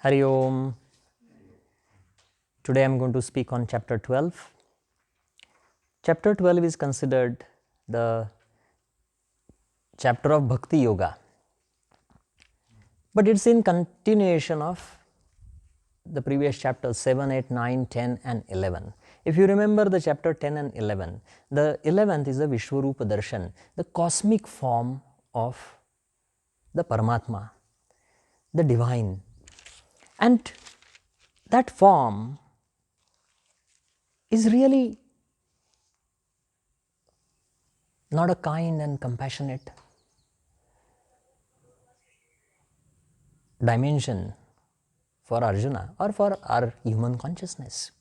Hari Om. Today I am going to speak on chapter 12. Chapter 12 is considered the chapter of Bhakti Yoga, but it's in continuation of the previous chapters 7, 8, 9, 10 and 11. If you remember the chapter 10 and 11, the 11th is the Vishwarupa Darshan, the cosmic form of the Paramatma, the divine. And that form is really not a kind and compassionate dimension for Arjuna or for our human consciousness.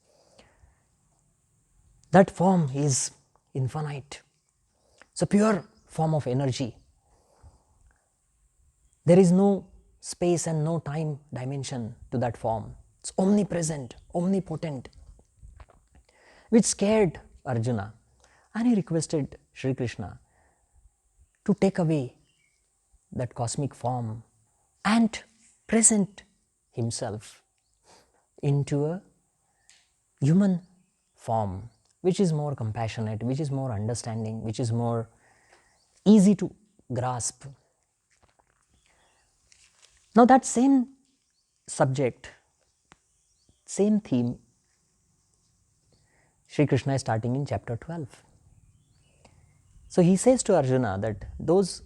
That form is infinite. It's a pure form of energy. There is no space and no time dimension to that form. It's omnipresent, omnipotent, which scared Arjuna, and he requested Sri Krishna to take away that cosmic form and present himself into a human form, which is more compassionate, which is more understanding, which is more easy to grasp. Now that same subject, same theme, Sri Krishna is starting in chapter 12. So he says to Arjuna that those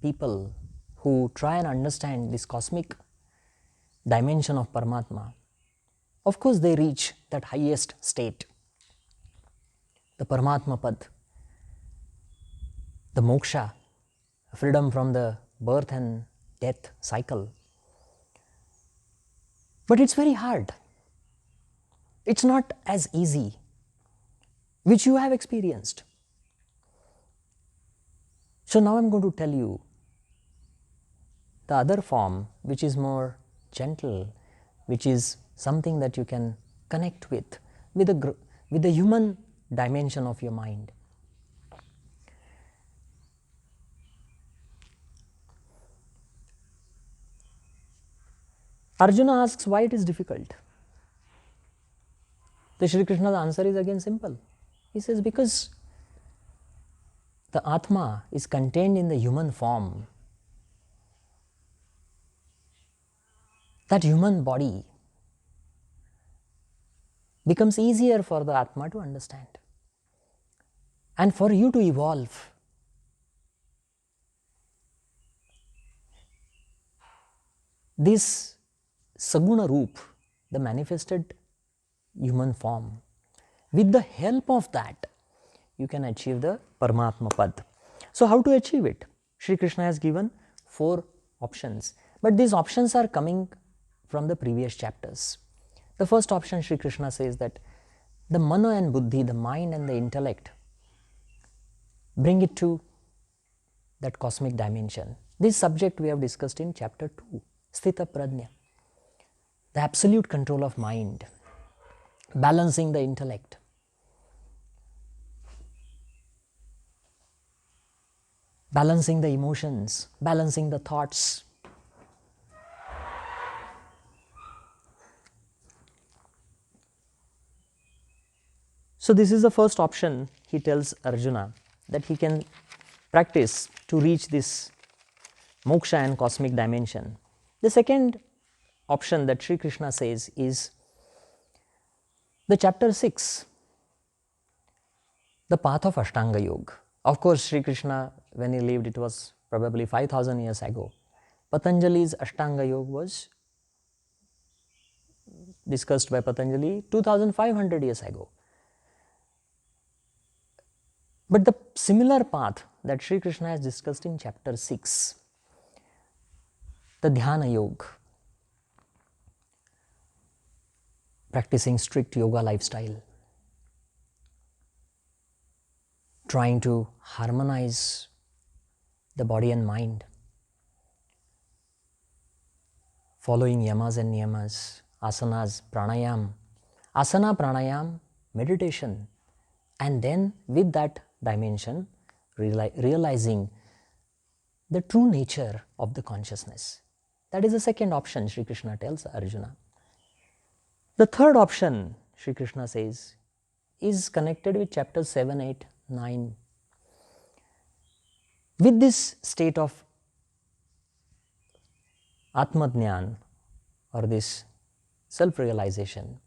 people who try and understand this cosmic dimension of Paramatma, of course they reach that highest state, the Paramatma Pad, the moksha, freedom from the birth and death cycle. But it's very hard. It's not as easy, which you have experienced. So now I am going to tell you the other form, which is more gentle, which is something that you can connect with the human dimension of your mind. Arjuna asks why it is difficult. The Sri Krishna's answer is again simple. He says, because the Atma is contained in the human form. That human body becomes easier for the Atma to understand. And for you to evolve, this Saguna Roop, the manifested human form, with the help of that, you can achieve the Paramatma Pad. So how to achieve it? Sri Krishna has given 4 options, but these options are coming from the previous chapters. The first option, Sri Krishna says that the Mana and Buddhi, the mind and the intellect, bring it to that cosmic dimension. This subject we have discussed in chapter 2, Sthita Prajna, the absolute control of mind, balancing the intellect. Balancing the emotions, balancing the thoughts. So this is the first option he tells Arjuna that he can practice to reach this moksha and cosmic dimension. The second option that Sri Krishna says is the chapter 6, the path of Ashtanga Yoga. Of course, Sri Krishna, when he lived, it was probably 5,000 years ago. Patanjali's Ashtanga Yoga was discussed by Patanjali 2,500 years ago. But the similar path that Sri Krishna has discussed in chapter 6, the Dhyana Yoga, practicing strict yoga lifestyle, trying to harmonize the body and mind, following yamas and niyamas, asanas, pranayam, asana, pranayam, meditation, and then with that dimension, realizing the true nature of the consciousness. That is the second option Sri Krishna tells Arjuna. The third option, Sri Krishna says, is connected with chapters 7, 8, 9. With this state of Atmadnyan, or this self-realization,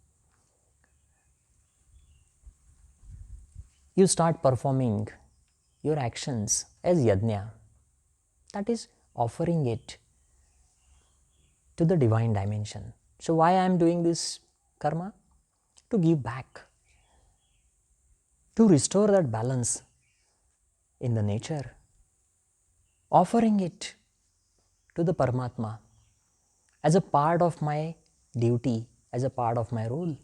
you start performing your actions as yajna, that is, offering it to the divine dimension. So why I am doing this karma? To give back, to restore that balance in the nature, offering it to the Paramatma as a part of my duty, as a part of my role.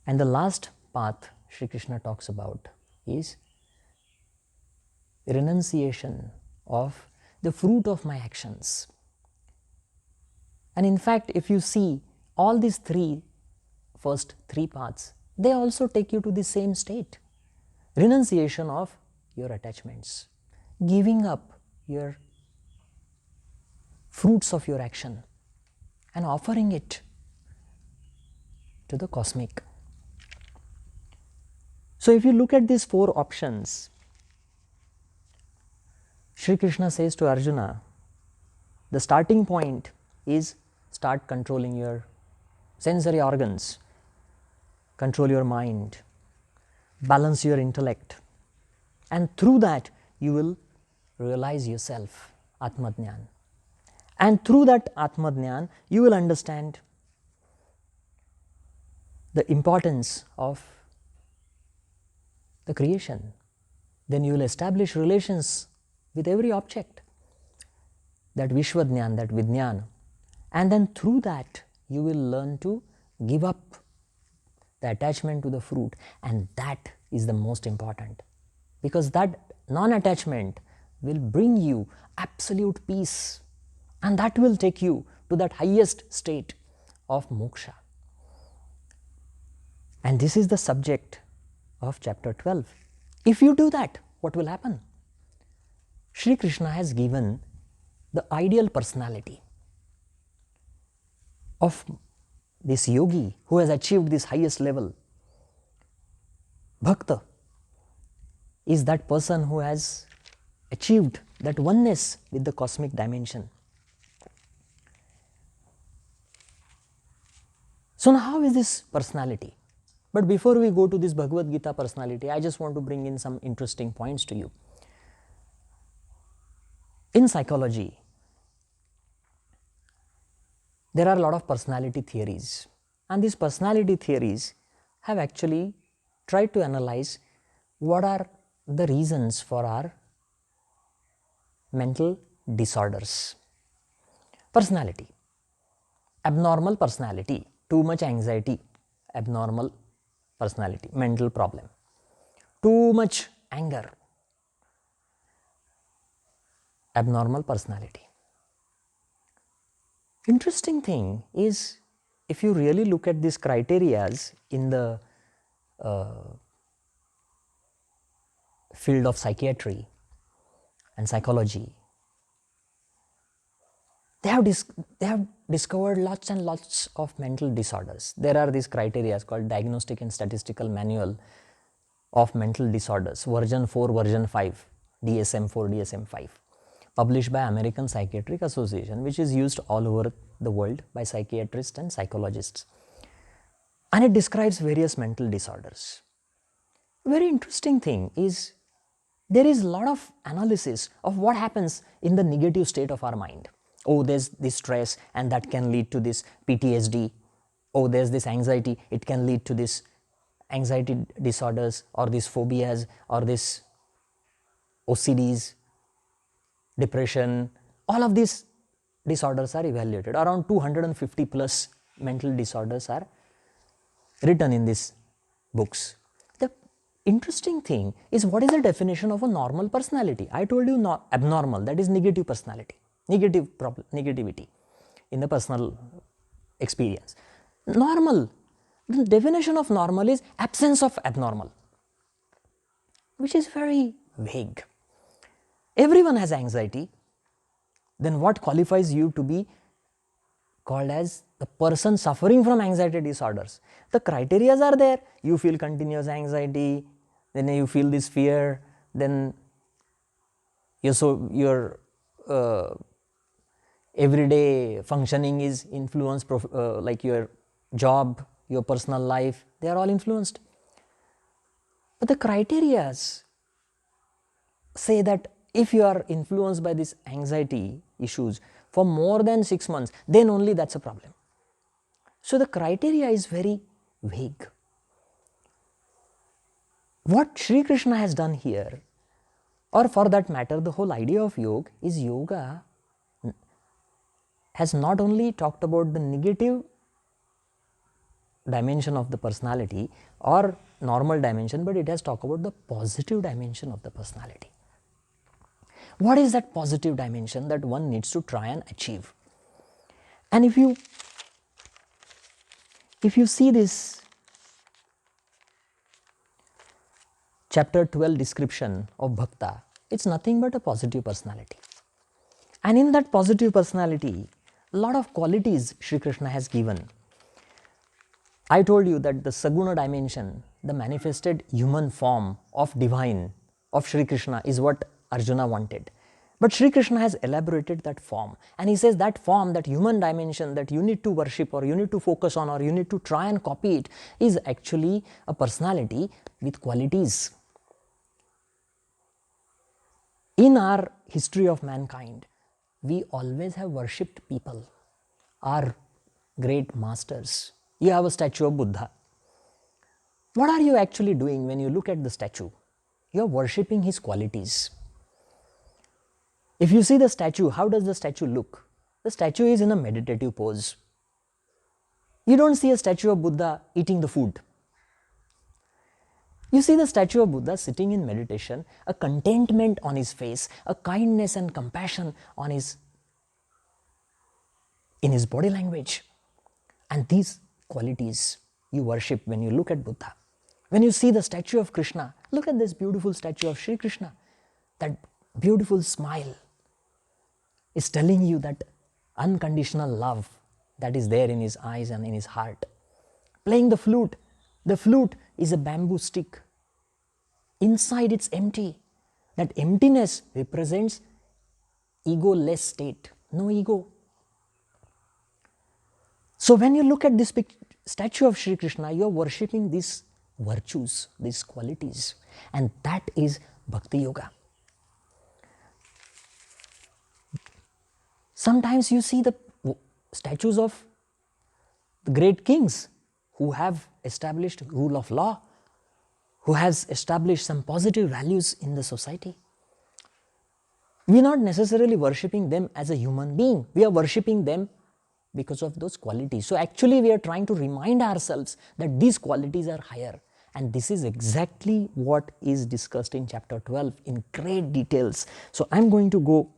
And the last path Sri Krishna talks about is renunciation of the fruit of my actions. And in fact, if you see all these first three paths, they also take you to the same state. Renunciation of your attachments, giving up your fruits of your action and offering it to the cosmic. So if you look at these four options, Sri Krishna says to Arjuna, the starting point is start controlling your sensory organs, control your mind, balance your intellect, and through that you will realize yourself, Atmadnyan. And through that Atmadnyan, you will understand the importance of the creation. Then you will establish relations with every object, that Vishwadnyan, that Vidyan. And then through that, you will learn to give up the attachment to the fruit. And that is the most important, because that non-attachment will bring you absolute peace, and that will take you to that highest state of moksha. And this is the subject of chapter 12. If you do that, what will happen? Sri Krishna has given the ideal personality of this yogi who has achieved this highest level. Bhakta is that person who has achieved that oneness with the cosmic dimension. So now how is this personality? But before we go to this Bhagavad Gita personality, I just want to bring in some interesting points to you. In psychology, there are a lot of personality theories, and these personality theories have actually tried to analyze what are the reasons for our mental disorders. Personality, abnormal personality, too much anxiety, abnormal personality, mental problem, too much anger, abnormal personality. Interesting thing is, if you really look at these criterias in the field of psychiatry and psychology, they have discovered lots and lots of mental disorders. There are these criteria called Diagnostic and Statistical Manual of Mental Disorders, version 4, version 5, DSM-4, DSM-5, published by American Psychiatric Association, which is used all over the world by psychiatrists and psychologists. And it describes various mental disorders. Very interesting thing is, there is a lot of analysis of what happens in the negative state of our mind. Oh, there's this stress and that can lead to this PTSD. Oh, there's this anxiety, it can lead to this anxiety disorders or these phobias or this OCDs, depression. All of these disorders are evaluated. Around 250 plus mental disorders are written in these books. The interesting thing is, what is the definition of a normal personality? I told you abnormal, that is negative personality, negativity in the personal experience. Normal, the definition of normal is absence of abnormal, which is very vague. Everyone has anxiety. Then what qualifies you to be called as the person suffering from anxiety disorders? The criteria are there. You feel continuous anxiety, then you feel this fear, then your everyday functioning is influenced, like your job, your personal life, they are all influenced. But the criteria say that if you are influenced by these anxiety issues for more than 6 months, then only that's a problem. So the criteria is very vague. What Sri Krishna has done here, or for that matter the whole idea of yoga, is yoga has not only talked about the negative dimension of the personality or normal dimension, but it has talked about the positive dimension of the personality. What is that positive dimension that one needs to try and achieve? And if you see this chapter 12 description of Bhakta, it's nothing but a positive personality. And in that positive personality, a lot of qualities Sri Krishna has given. I told you that the Saguna dimension, the manifested human form of divine, of Sri Krishna, is what Arjuna wanted. But Sri Krishna has elaborated that form, and he says that form, that human dimension that you need to worship or you need to focus on or you need to try and copy it, is actually a personality with qualities. In our history of mankind, we always have worshipped people, our great masters. You have a statue of Buddha. What are you actually doing when you look at the statue? You are worshipping his qualities. If you see the statue, how does the statue look? The statue is in a meditative pose. You don't see a statue of Buddha eating the food. You see the statue of Buddha sitting in meditation, a contentment on his face, a kindness and compassion on in his body language. And these qualities you worship when you look at Buddha. When you see the statue of Krishna, look at this beautiful statue of Sri Krishna. That beautiful smile is telling you that unconditional love that is there in his eyes and in his heart. Playing the flute is a bamboo stick. Inside it's empty. That emptiness represents ego-less state, no ego. So when you look at this statue of Sri Krishna, you are worshipping these virtues, these qualities, and that is Bhakti Yoga. Sometimes you see the statues of the great kings who have established rule of law, who has established some positive values in the society. We are not necessarily worshipping them as a human being. We are worshipping them because of those qualities. So actually we are trying to remind ourselves that these qualities are higher. And this is exactly what is discussed in chapter 12 in great details. So I am going to go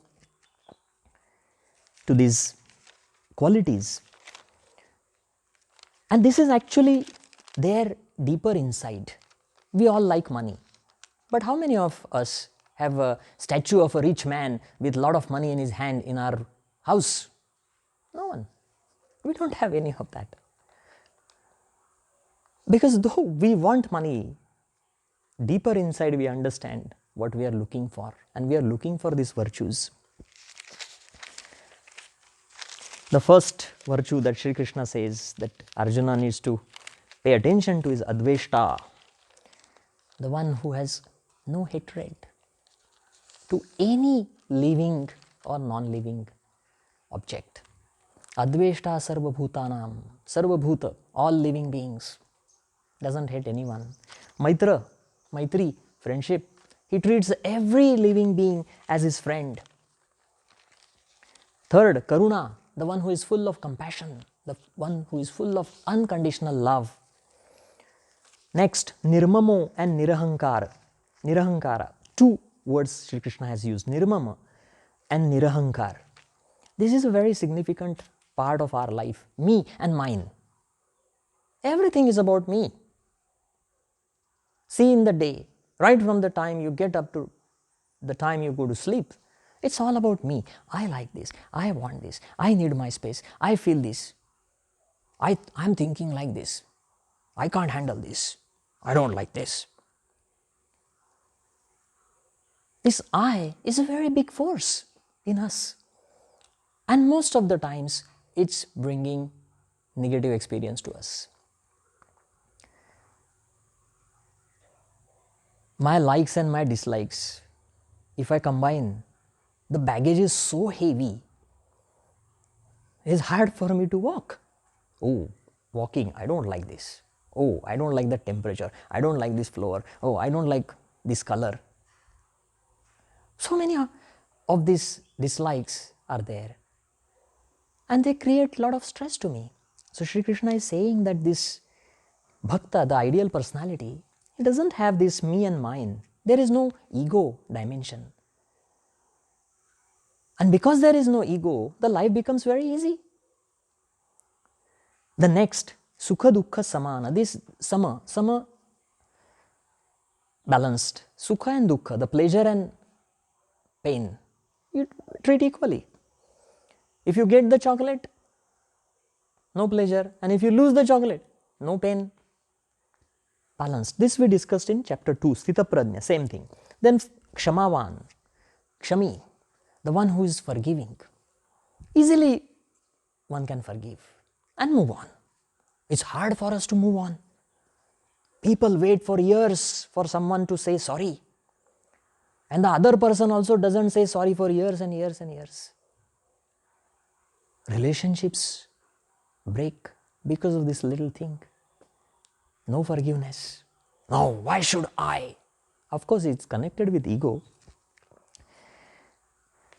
to these qualities. And this is actually there deeper inside. We all like money. But how many of us have a statue of a rich man with a lot of money in his hand in our house? No one. We don't have any of that. Because though we want money, deeper inside we understand what we are looking for, and we are looking for these virtues. The first virtue that Sri Krishna says that Arjuna needs to pay attention to is Adveshta, the one who has no hatred to any living or non-living object. Adveshta sarva bhutanam, sarva bhuta, all living beings, doesn't hate anyone. Maitri, friendship, he treats every living being as his friend. Third, Karuna, the one who is full of compassion, the one who is full of unconditional love. Next, Nirmamo and Nirahankara. Nirahankara, two words Sri Krishna has used, Nirmama and Nirahankar. This is a very significant part of our life, me and mine. Everything is about me. See, in the day, right from the time you get up to the time you go to sleep, it's all about me. I like this, I want this, I need my space, I feel this, I'm thinking like this, I can't handle this, I don't like this. This I is a very big force in us, and most of the times it's bringing negative experience to us. My likes and my dislikes, if I combine, the baggage is so heavy, it's hard for me to walk. Oh, walking, I don't like this. Oh, I don't like the temperature. I don't like this floor. Oh, I don't like this color. So many of these dislikes are there, and they create a lot of stress to me. So Sri Krishna is saying that this bhakta, the ideal personality, it doesn't have this me and mine. There is no ego dimension. And because there is no ego, the life becomes very easy. The next, sukha dukkha samana, this sama balanced. Sukha and dukkha, the pleasure and pain, you treat equally. If you get the chocolate, no pleasure, and if you lose the chocolate, no pain. Balanced. This we discussed in chapter 2, Sthita Prajna, same thing. Then Kshamavan, Kshami, the one who is forgiving. Easily one can forgive and move on. It's hard for us to move on. People wait for years for someone to say sorry, and the other person also doesn't say sorry for years and years and years. Relationships break because of this little thing. No forgiveness. No, why should I? Of course, it's connected with ego.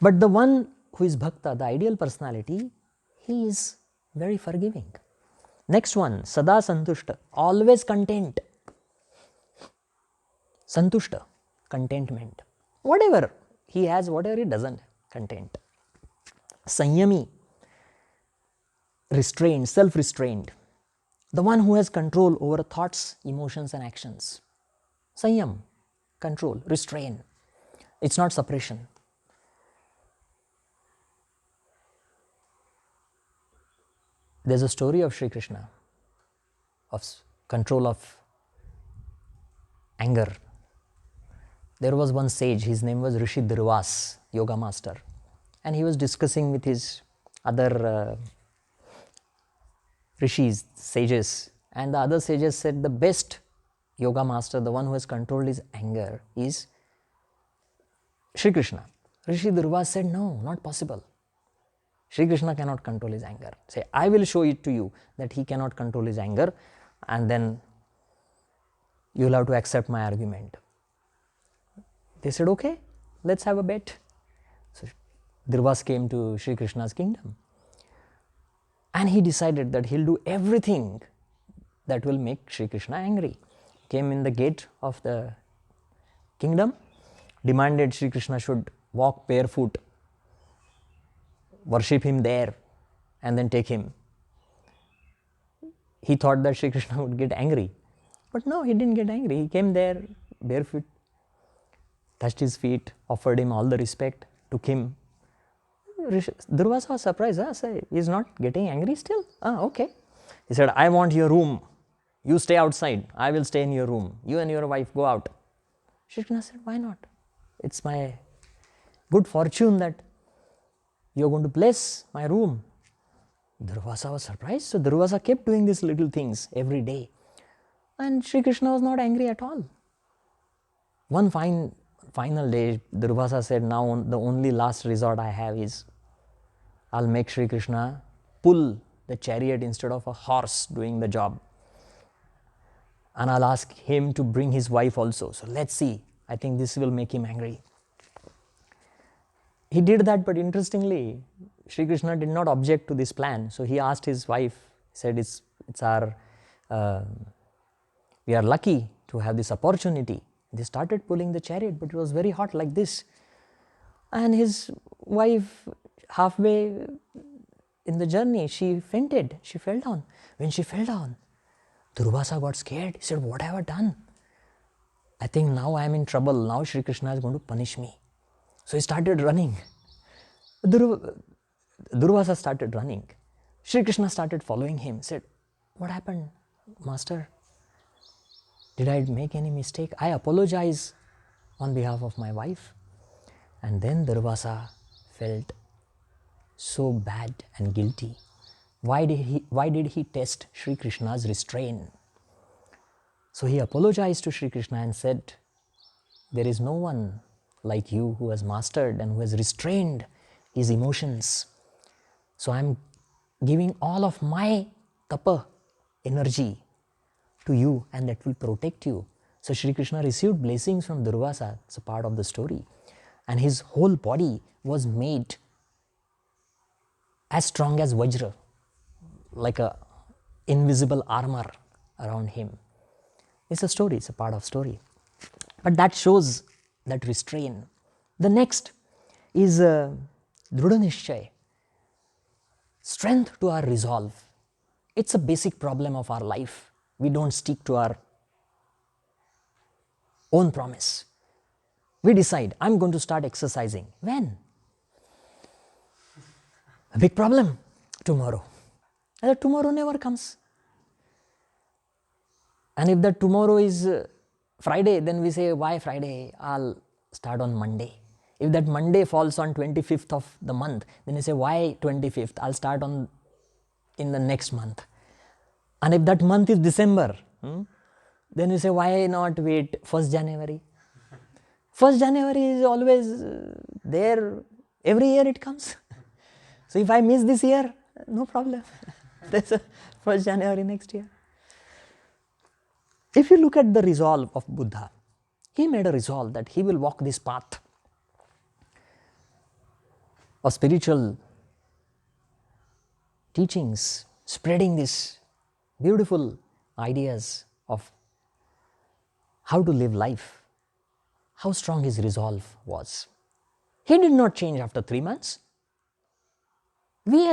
But the one who is bhakta, the ideal personality, he is very forgiving. Next one, sada santushta, always content. Santushta, contentment. Whatever he has, whatever he doesn't, content. Sanyami, restrained, self-restrained. The one who has control over thoughts, emotions and actions. Sanyam, control, restrain. It's not suppression. There's a story of Sri Krishna, of control of anger. There was one sage, his name was Rishi Durvas, yoga master, and he was discussing with his other rishis, sages, and the other sages said the best yoga master, the one who has controlled his anger, is Sri Krishna. Rishi Durvas said, no, not possible. Sri Krishna cannot control his anger. Say, I will show it to you that he cannot control his anger, and then you will have to accept my argument. They said, okay, let's have a bet. So Durvas came to Sri Krishna's kingdom, and he decided that he'll do everything that will make Sri Krishna angry. Came in the gate of the kingdom, demanded Sri Krishna should walk barefoot, worship him there, and then take him. He thought that Sri Krishna would get angry, but no, he didn't get angry. He came there barefoot, touched his feet, offered him all the respect, took him. Durvasa was surprised. He's not getting angry still? Okay. He said, I want your room. You stay outside. I will stay in your room. You and your wife go out. Shri Krishna said, why not? It's my good fortune that you're going to bless my room. Durvasa was surprised. So Durvasa kept doing these little things every day. And Sri Krishna was not angry at all. One final day, Durvasa said, now the only last resort I have is I'll make Sri Krishna pull the chariot instead of a horse doing the job. And I'll ask him to bring his wife also. So let's see. I think this will make him angry. He did that, but interestingly, Sri Krishna did not object to this plan. So he asked his wife, he said, it's our, we are lucky to have this opportunity. They started pulling the chariot, but it was very hot like this. And his wife, halfway in the journey, she fainted. She fell down. When she fell down, Durvasa got scared. He said, what have I done? I think now I am in trouble. Now Sri Krishna is going to punish me. So he started running. Durvasa started running. Sri Krishna started following him, said, "What happened, master? Did I make any mistake? I apologize on behalf of my wife." And then Durvasa felt so bad and guilty. Why did he test Sri Krishna's restraint? So he apologized to Sri Krishna and said, "There is no one like you who has mastered and who has restrained his emotions. So I am giving all of my tapa energy to you, and that will protect you." So Sri Krishna received blessings from Durvasa. It's a part of the story. And his whole body was made as strong as Vajra, like a invisible armor around him. It's a story, it's a part of story. But that shows that restraint. The next is Drudha Nishchay, strength to our resolve. It's a basic problem of our life. We don't stick to our own promise. We decide, I'm going to start exercising. When? A big problem. Tomorrow. And that tomorrow never comes. And if that tomorrow is Friday, then we say, why Friday? I'll start on Monday. If that Monday falls on 25th of the month, then you say, why 25th? I'll start in the next month. And if that month is December, then you say, why not wait 1st January? 1st January is always there. Every year it comes. So if I miss this year, no problem. There's a 1st January next year. If you look at the resolve of Buddha, he made a resolve that he will walk this path of spiritual teachings, spreading these beautiful ideas of how to live life. How strong his resolve was. He did not change after 3 months. We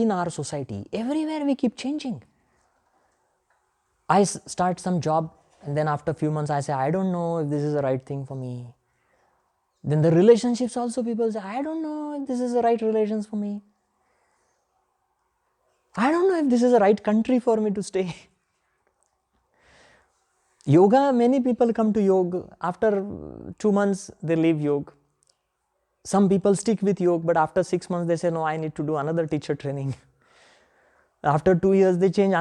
in our society, everywhere we keep changing. I start some job, and then after a few months I say, I don't know if this is the right thing for me. Then the relationships also, people say, I don't know if this is the right relations for me. I don't know if this is the right country for me to stay. Yoga, many people come to yoga. After 2 months, they leave yoga. Some people stick with yoga, but after 6 months, they say, no, I need to do another teacher training. After 2 years, they change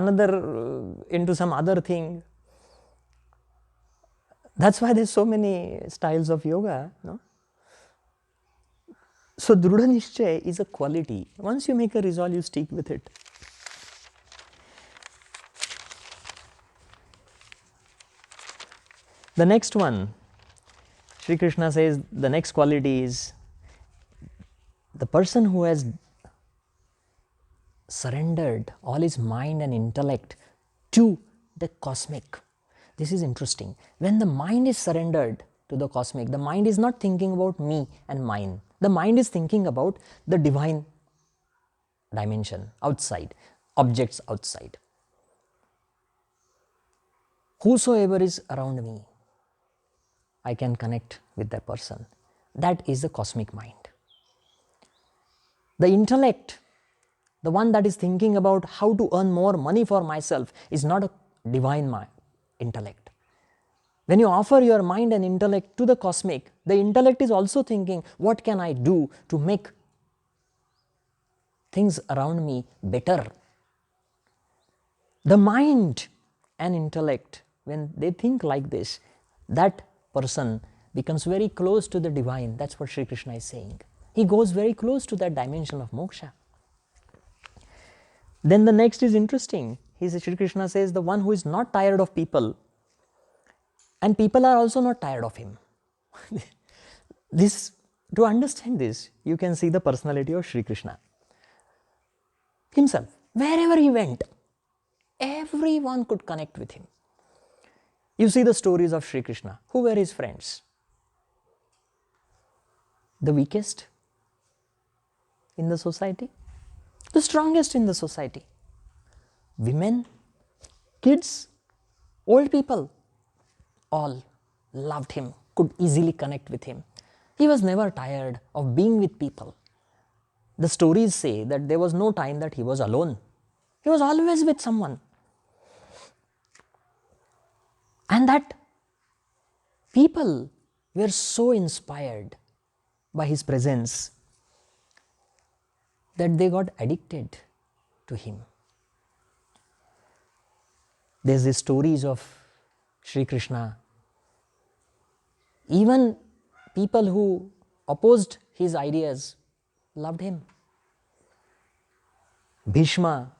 into some other thing. That's why there's so many styles of yoga. No? So Drudha Nishchay is a quality. Once you make a resolve, you stick with it. The next one, Sri Krishna says, the next quality is the person who has surrendered all his mind and intellect to the cosmic. This is interesting. When the mind is surrendered to the cosmic, the mind is not thinking about me and mine. The mind is thinking about the divine dimension outside, objects outside. Whosoever is around me, I can connect with that person. That is the cosmic mind. The intellect, the one that is thinking about how to earn more money for myself, is not a divine intellect. When you offer your mind and intellect to the cosmic, the intellect is also thinking, what can I do to make things around me better? The mind and intellect, when they think like this, that person becomes very close to the divine. That's what Sri Krishna is saying. He goes very close to that dimension of moksha. Then the next is interesting. Sri Krishna says, the one who is not tired of people, and people are also not tired of him. To understand this, you can see the personality of Sri Krishna himself. Wherever he went, everyone could connect with him. You see the stories of Sri Krishna. Who were his friends? The weakest in the society, the strongest in the society. Women, kids, old people, all loved him, could easily connect with him. He was never tired of being with people. The stories say that there was no time that he was alone. He was always with someone. And that people were so inspired by his presence that they got addicted to him. There's these stories of Sri Krishna. Even people who opposed his ideas loved him. Bhishma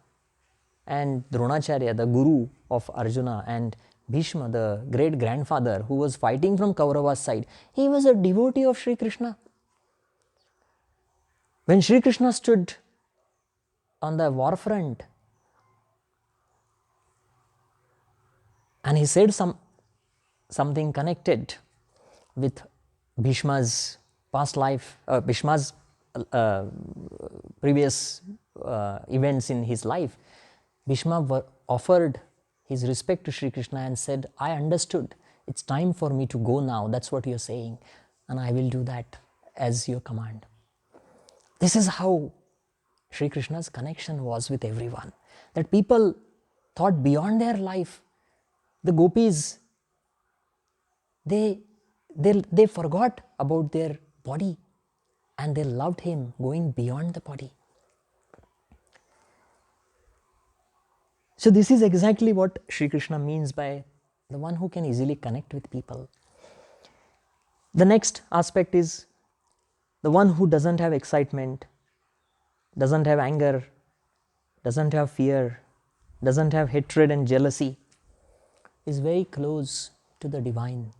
and Dronacharya, the guru of Arjuna, and Bhishma, the great grandfather who was fighting from Kaurava's side, he was a devotee of Sri Krishna. When Sri Krishna stood on the war front and he said something connected with Bhishma's past life, Bhishma's previous events in his life, Bhishma offered his respect to Sri Krishna and said, I understood, it's time for me to go now, that's what you're saying, and I will do that as your command. This is how Sri Krishna's connection was with everyone, that people thought beyond their life. The gopis, they forgot about their body and they loved him going beyond the body. So this is exactly what Sri Krishna means by the one who can easily connect with people. The next aspect is the one who doesn't have excitement, doesn't have anger, doesn't have fear, doesn't have hatred and jealousy, is very close to the divine.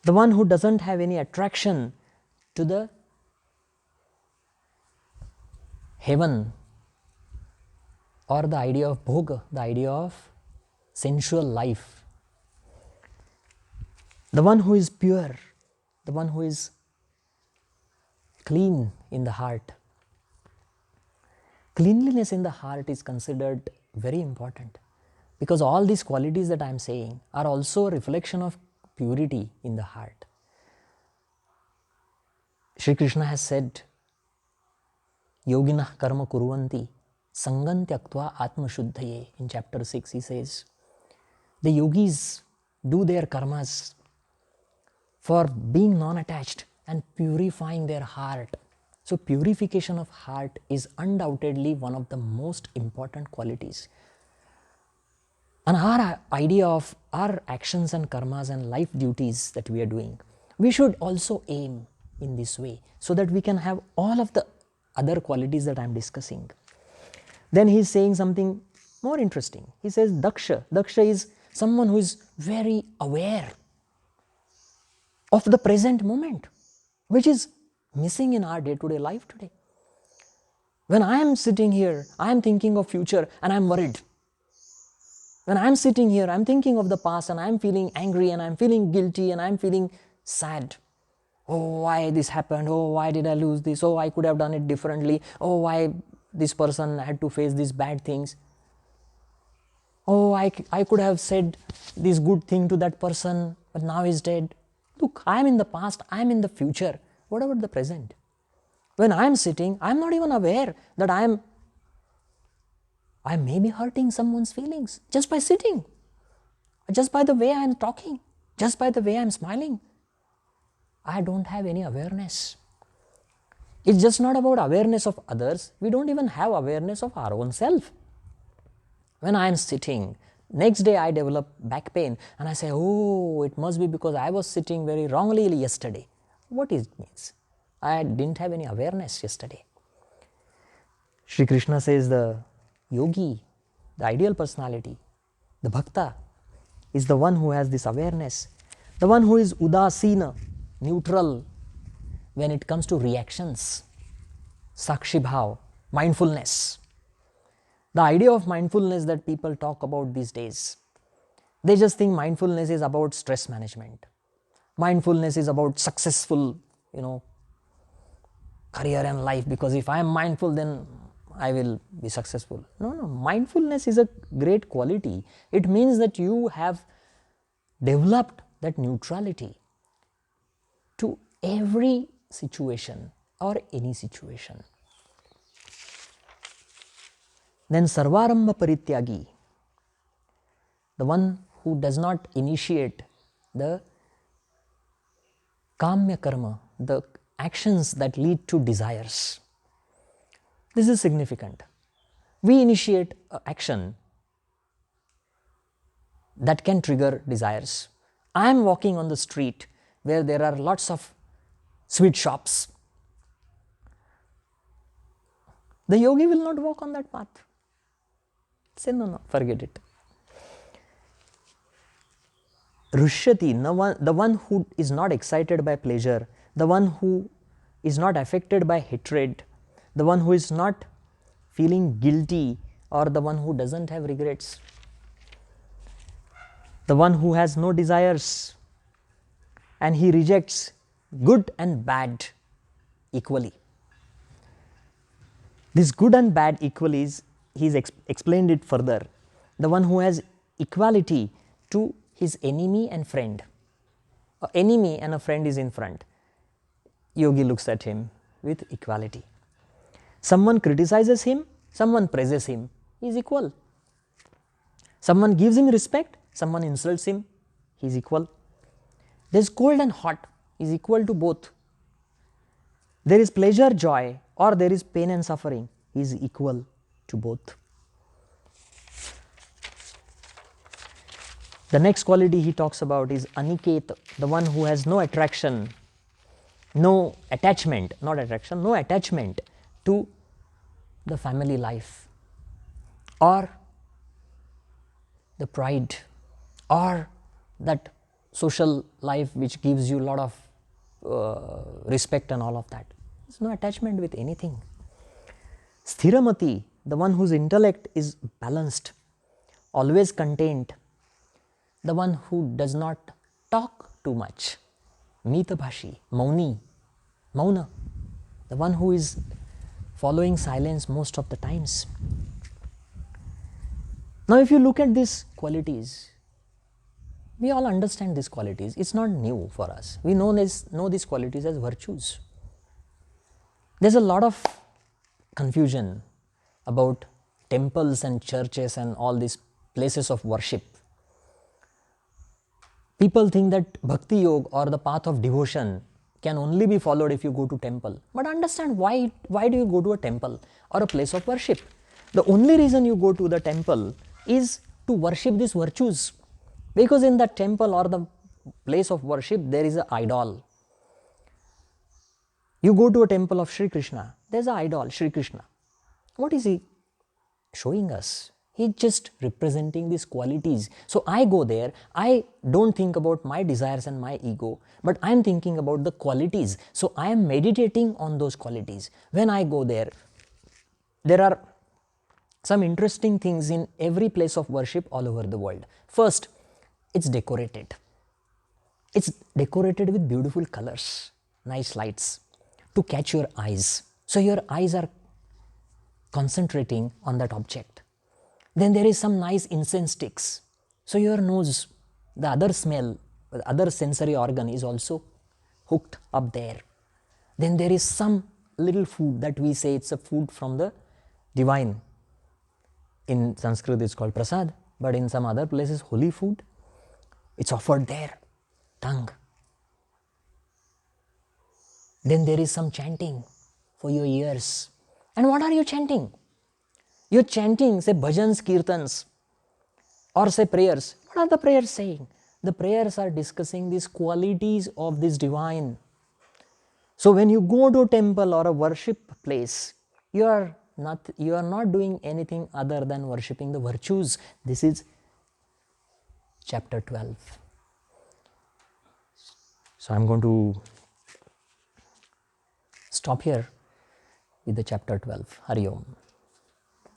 The one who doesn't have any attraction to the heaven or the idea of bhoga, the idea of sensual life. The one who is pure, the one who is clean in the heart. Cleanliness in the heart is considered very important, because all these qualities that I am saying are also a reflection of purity in the heart. Sri Krishna has said, Yoginah karma kuruvanti sangam tyaktva atma shuddhaye. In chapter 6 he says, the yogis do their karmas for being non-attached and purifying their heart. So purification of heart is undoubtedly one of the most important qualities. And our idea of our actions and karmas and life duties that we are doing, we should also aim in this way so that we can have all of the other qualities that I am discussing. Then he is saying something more interesting. He says Daksha. Daksha is someone who is very aware of the present moment, which is missing in our day-to-day life today. When I am sitting here, I am thinking of future and I am worried. When I am sitting here, I am thinking of the past and I am feeling angry and I am feeling guilty and I am feeling sad. Oh, why this happened? Oh, why did I lose this? Oh, I could have done it differently. Oh, why this person had to face these bad things. Oh, I could have said this good thing to that person, but now he's dead. Look, I am in the past, I am in the future. What about the present? When I am sitting, I am not even aware that I may be hurting someone's feelings just by sitting, just by the way I am talking, just by the way I am smiling. I don't have any awareness. It's just not about awareness of others. We don't even have awareness of our own self. When I am sitting, next day I develop back pain and I say, oh, it must be because I was sitting very wrongly yesterday. What it means? I didn't have any awareness yesterday. Sri Krishna says the yogi, the ideal personality, the bhakta, is the one who has this awareness, the one who is udasina, neutral when it comes to reactions, sakshi bhav, mindfulness. The idea of mindfulness that people talk about these days, they just think mindfulness is about stress management. Mindfulness is about successful, career and life, because if I am mindful, then I will be successful. No, mindfulness is a great quality. It means that you have developed that neutrality. every situation or any situation. Then Sarvarambha Parityagi, the one who does not initiate the Kamya Karma, the actions that lead to desires. This is significant. We initiate an action that can trigger desires. I am walking on the street where there are lots of sweet shops. The yogi will not walk on that path. Say no, forget it. Rushyati, the one who is not excited by pleasure, the one who is not affected by hatred, the one who is not feeling guilty, or the one who doesn't have regrets, the one who has no desires, and he rejects good and bad equally. This good and bad equally he's explained it further. The one who has equality to his enemy and friend. An enemy and a friend is in front. Yogi looks at him with equality. Someone criticizes him, someone praises him, he is equal. Someone gives him respect, someone insults him, he is equal. There is cold and hot, he is equal to both. There is pleasure, joy, or there is pain and suffering, he is equal to both. The next quality he talks about is Aniket, the one who has no attraction, no attachment, not attraction, no attachment to the family life, or the pride, or that social life which gives you a lot of respect and all of that. There is no attachment with anything. Sthiramati, the one whose intellect is balanced, always contained, the one who does not talk too much. Mitabhashi, Mauni, Mauna, the one who is following silence most of the times. Now if you look at these qualities, we all understand these qualities. It's not new for us. We know these qualities as virtues. There's a lot of confusion about temples and churches and all these places of worship. People think that bhakti yoga or the path of devotion can only be followed if you go to temple. But understand why do you go to a temple or a place of worship? The only reason you go to the temple is to worship these virtues. Because in that temple or the place of worship there is an idol. You go to a temple of Sri Krishna, there is an idol, Sri Krishna. What is he showing us? He is just representing these qualities. So I go there, I don't think about my desires and my ego, but I am thinking about the qualities. So I am meditating on those qualities. When I go there, there are some interesting things in every place of worship all over the world. First, it's decorated. It's decorated with beautiful colors, nice lights to catch your eyes. So your eyes are concentrating on that object. Then there is some nice incense sticks. So your nose, the other smell, the other sensory organ is also hooked up there. Then there is some little food that we say it's a food from the divine. In Sanskrit it's called prasad, but in some other places holy food, it's offered there, tongue. Then there is some chanting for your ears. And what are you chanting? You're chanting, say bhajans, kirtans, or say prayers. What are the prayers saying? The prayers are discussing these qualities of this divine. So when you go to a temple or a worship place, you are not doing anything other than worshipping the virtues. This is chapter 12. So I'm going to stop here with the chapter 12. Hari Om.